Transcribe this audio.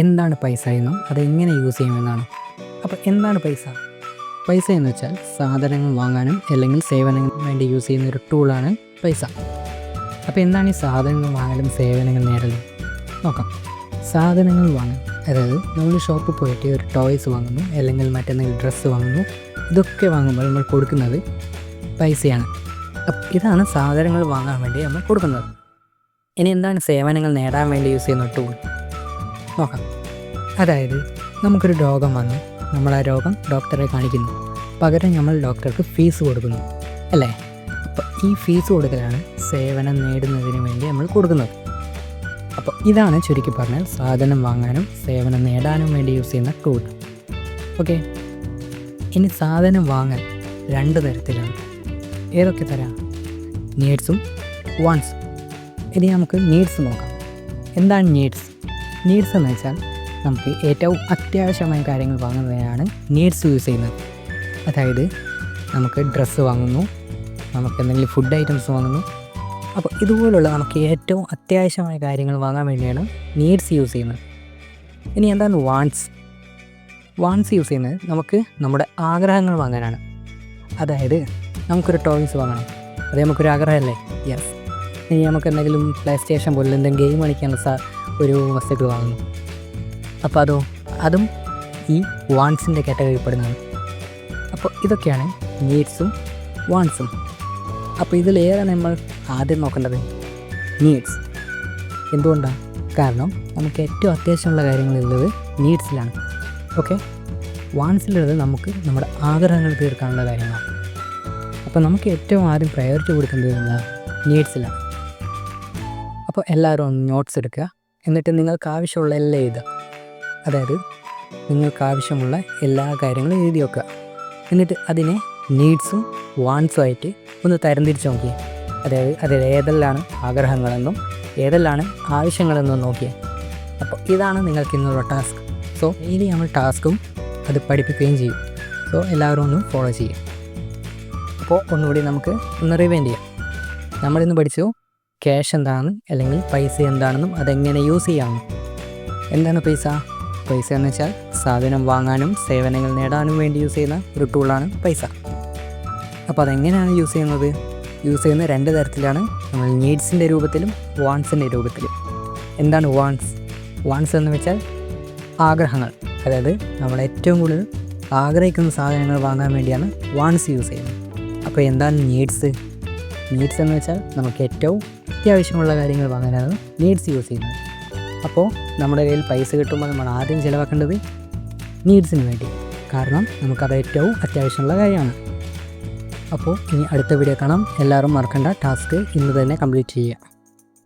എന്താണ് പൈസ എന്നും അതെങ്ങനെ യൂസ് ചെയ്യുമെന്നാണ്. അപ്പോൾ എന്താണ് പൈസ? പൈസ എന്ന് വെച്ചാൽ സാധനങ്ങൾ വാങ്ങാനും അല്ലെങ്കിൽ സേവനങ്ങൾക്ക് വേണ്ടി യൂസ് ചെയ്യുന്ന ഒരു ടൂളാണ് പൈസ. അപ്പോൾ എന്താണ് ഈ സാധനങ്ങൾ വാങ്ങലും സേവനങ്ങൾ നേടലും? നോക്കാം. സാധനങ്ങൾ വാങ്ങാൻ, അതായത് നമ്മൾ ഷോപ്പിൽ പോയിട്ട് ഒരു ടോയ്സ് വാങ്ങുന്നു അല്ലെങ്കിൽ മറ്റെന്തെങ്കിലും ഡ്രസ്സ് വാങ്ങുന്നു, ഇതൊക്കെ വാങ്ങുമ്പോൾ നമ്മൾ കൊടുക്കുന്നത് പൈസയാണ്. ഇതാണ് സാധനങ്ങൾ വാങ്ങാൻ വേണ്ടി നമ്മൾ കൊടുക്കുന്നത്. ഇനി എന്താണ് സേവനങ്ങൾ നേടാൻ വേണ്ടി യൂസ് ചെയ്യുന്ന ടൂൾ? നോക്കാം. അതായത് നമുക്കൊരു രോഗം വന്നു, നമ്മൾ ആ രോഗം ഡോക്ടറെ കാണിക്കുന്നു, പകരം നമ്മൾ ഡോക്ടർക്ക് ഫീസ് കൊടുക്കുന്നു, അല്ലേ? അപ്പോൾ ഈ ഫീസ് കൊടുക്കലാണ് സേവനം നേടുന്നതിന് വേണ്ടി നമ്മൾ കൊടുക്കുന്നത്. അപ്പോൾ ഇതാണ് ചുരുക്കി പറഞ്ഞാൽ സാധനം വാങ്ങാനും സേവനം നേടാനും വേണ്ടി യൂസ് ചെയ്യുന്ന ടൂൾ. ഓക്കെ. ഇനി സാധനം വാങ്ങൽ 2 തരത്തിലാണ്. ഏതൊക്കെ തരാം? നീഡ്സും വാണ്ട്സും. ഇനി നമുക്ക് നീഡ്സ് നോക്കാം. എന്താണ് നീഡ്സ്? നീഡ്സ് എന്ന് വെച്ചാൽ നമുക്ക് ഏറ്റവും അത്യാവശ്യമായ കാര്യങ്ങൾ വാങ്ങുന്നതിനാണ് നീഡ്സ് യൂസ് ചെയ്യുന്നത്. അതായത് നമുക്ക് ഡ്രസ്സ് വാങ്ങുന്നു, നമുക്ക് എന്തെങ്കിലും ഫുഡ് ഐറ്റംസ് വാങ്ങുന്നു. അപ്പോൾ ഇതുപോലുള്ള നമുക്ക് ഏറ്റവും അത്യാവശ്യമായ കാര്യങ്ങൾ വാങ്ങാൻ വേണ്ടിയാണ് നീഡ്സ് യൂസ് ചെയ്യുന്നത്. ഇനി എന്താണ് വാണ്ട്സ്? വാണ്ട്സ് യൂസ് ചെയ്യുന്നത് നമുക്ക് നമ്മുടെ ആഗ്രഹങ്ങൾ വാങ്ങാനാണ്. അതായത് നമുക്കൊരു ടോയ്സ് വാങ്ങണം, അത് നമുക്കൊരു ആഗ്രഹമല്ലേ? യെസ്. ഇനി നമുക്ക് എന്തെങ്കിലും പ്ലേ സ്റ്റേഷൻ പോലുള്ള എന്തെങ്കിലും ഗെയിം കളിക്കാനുള്ള ഒരു വസ്തുക്കൾ വാങ്ങുന്നു. അപ്പോൾ അതും ഈ വാണ്ട്സിൻ്റെ കാറ്റഗറിയിൽ പെടുന്നതാണ്. അപ്പോൾ ഇതൊക്കെയാണ് നീഡ്സും വാണ്ട്സും. അപ്പോൾ ഇതിലേറെ നമ്മൾ ആദ്യം നോക്കേണ്ടത് നീഡ്സ്. എന്തുകൊണ്ടാണ്? കാരണം നമുക്ക് ഏറ്റവും അത്യാവശ്യമുള്ള കാര്യങ്ങളുള്ളത് നീഡ്സിലാണ്. ഓക്കെ. വാണ്ട്സിലുള്ളത് നമുക്ക് നമ്മുടെ ആഗ്രഹങ്ങൾ തീർക്കാനുള്ള കാര്യങ്ങളാണ്. അപ്പോൾ നമുക്ക് ഏറ്റവും ആദ്യം പ്രയോറിറ്റി കൊടുക്കേണ്ടത് നീഡ്സിലാണ്. അപ്പോൾ എല്ലാവരും ഒന്ന് നോട്ട്സ് എടുക്കുക, എന്നിട്ട് നിങ്ങൾക്ക് ആവശ്യമുള്ള എല്ലാം എഴുതുക. അതായത് നിങ്ങൾക്ക് ആവശ്യമുള്ള എല്ലാ കാര്യങ്ങളും എഴുതി വെക്കുക. എന്നിട്ട് അതിനെ നീഡ്സും വാണ്ട്സും ആയിട്ട് ഒന്ന് തരംതിരിച്ച് നോക്കിയേ. അതായത് അതിൽ ഏതെല്ലാം ആഗ്രഹങ്ങളെന്നും ഏതെല്ലാം ആവശ്യങ്ങളെന്നും നോക്കിയേ. അപ്പോൾ ഇതാണ് നിങ്ങൾക്ക് ഇന്നുള്ള ടാസ്ക്. സോ ഇനി നമ്മൾ ടാസ്കും അത് പഠിപ്പിക്കുകയും ചെയ്യും. സോ എല്ലാവരും ഒന്ന് ഫോളോ ചെയ്യും. അപ്പോൾ ഒന്നുകൂടി നമുക്ക് ഒന്ന് റിവൈൻഡ് ചെയ്യാം. നമ്മളിന്ന് പഠിച്ചു ക്യാഷ് എന്താണെന്ന്, അല്ലെങ്കിൽ പൈസ എന്താണെന്നും അതെങ്ങനെ യൂസ് ചെയ്യാമെന്നും. എന്താണ് പൈസ? പൈസ എന്ന് വെച്ചാൽ സാധനം വാങ്ങാനും സേവനങ്ങൾ നേടാനും വേണ്ടി യൂസ് ചെയ്യുന്ന ഒരു ടൂളാണ് പൈസ. അപ്പോൾ അതെങ്ങനെയാണ് യൂസ് ചെയ്യുന്നത്? യൂസ് ചെയ്യുന്ന 2 തരത്തിലാണ്. നമ്മൾ നീഡ്സിൻ്റെ രൂപത്തിലും വാണ്ട്സിൻ്റെ രൂപത്തിലും. എന്താണ് വാണ്ട്സ്? വാണ്ട്സ് എന്ന് വെച്ചാൽ ആഗ്രഹങ്ങൾ. അതായത് നമ്മൾ ഏറ്റവും കൂടുതൽ ആഗ്രഹിക്കുന്ന സാധനങ്ങൾ വാങ്ങാൻ വേണ്ടിയാണ് വാണ്ട്സ് യൂസ് ചെയ്യുന്നത്. അപ്പോൾ എന്താണ് നീഡ്സ്? നീഡ്സ് എന്ന് വെച്ചാൽ നമുക്ക് ഏറ്റവും അത്യാവശ്യമുള്ള കാര്യങ്ങൾ വാങ്ങാനാണ് നീഡ്സ് യൂസ് ചെയ്യുന്നത്. അപ്പോൾ നമ്മുടെ കയ്യിൽ പൈസ കിട്ടുമ്പോൾ നമ്മൾ ആദ്യം ചിലവാക്കേണ്ടത് നീഡ്സിന് വേണ്ടി. കാരണം നമുക്കത് ഏറ്റവും അത്യാവശ്യമുള്ള കാര്യമാണ്. അപ്പോൾ ഇനി അടുത്ത വീഡിയോ കാണാം. എല്ലാവരും മറക്കണ്ട, ടാസ്ക് ഇന്ന് തന്നെ കംപ്ലീറ്റ് ചെയ്യുക.